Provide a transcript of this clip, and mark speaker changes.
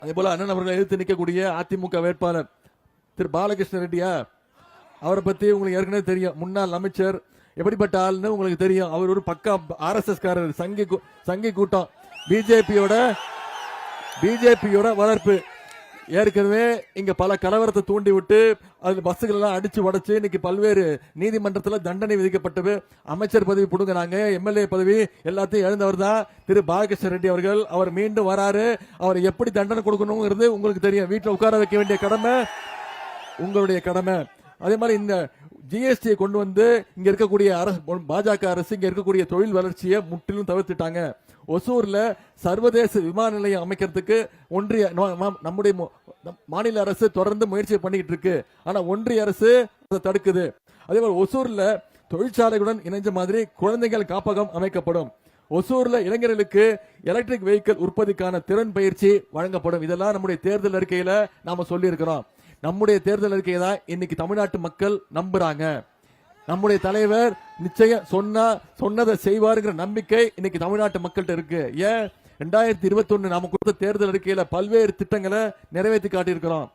Speaker 1: அதே போல அண்ணன் அவர்களை எதிர்த்து நிற்கக்கூடிய அதிமுக வேட்பாளர் திரு பாலகிருஷ்ண ரெட்டியா, அவரை பத்தி உங்களுக்கு ஏற்கனவே தெரியும். முன்னாள் அமைச்சர், எப்படிப்பட்ட ஆள்னு உங்களுக்கு தெரியும். அவர் ஒரு பக்கா RSS காரர், சங்கி கூட்டம், பிஜேபியோட வளர்ப்பு. ஏற்கனவே இங்க பல கலவரத்தை தூண்டி விட்டு அதுல பஸ்ஸுகள் எல்லாம் அடிச்சு உடைச்சு இன்னைக்கு பல்வேறு நீதிமன்றத்தில் தண்டனை விதிக்கப்பட்டது. அமைச்சர் பதவி புடுங்கினாங்க, MLA பதவி எல்லாத்தையும் இழந்தவர் தான் திரு பாலகிருஷ்ண ரெட்டி அவர்கள். அவர் மீண்டும் வராரு. அவர் எப்படி தண்டனை கொடுக்கணுங்கிறது உங்களுக்கு தெரியும். வீட்டில் உட்கார வைக்க வேண்டிய கடமை உங்களுடைய கடமை. அதே மாதிரி இந்த GST கொண்டு வந்து இங்க இருக்கக்கூடிய பாஜக அரசு இங்க இருக்கக்கூடிய தொழில் வளர்ச்சியை முற்றிலும் தவிர்த்துட்டாங்க. ஒசூர்ல சர்வதேச விமான நிலையம் அமைக்கிறதுக்கு ஒன்றிய நம்முடைய மாநில அரசு தொடர்ந்து முயற்சி பண்ணிட்டு இருக்கு. ஆனா ஒன்றிய அரசு அதை தடுக்குது. அதே மாதிரி ஒசூர்ல தொழிற்சாலைகளுடன் இணைஞ்ச மாதிரி குழந்தைகள் காப்பகம் அமைக்கப்படும். ஒசூர்ல இளைஞர்களுக்கு எலக்ட்ரிக் வெஹிக்கிள் உற்பத்திக்கான திறன் பயிற்சி வழங்கப்படும். இதெல்லாம் நம்முடைய தேர்தல் அறிக்கையில நாம சொல்லி இருக்கிறோம். நம்முடைய தேர்தல் அறிக்கையை தான் இன்னைக்கு தமிழ்நாட்டு மக்கள் நம்புறாங்க. நம்முடைய தலைவர் நிச்சயம் சொன்னதை செய்வாருங்கிற நம்பிக்கை இன்னைக்கு தமிழ்நாட்டு மக்கள்கிட்ட இருக்கு. ஏன் 2021 நாம கொடுத்த தேர்தல் அறிக்கையில பல்வேறு திட்டங்களை நிறைவேற்றி காட்டியிருக்கிறோம்.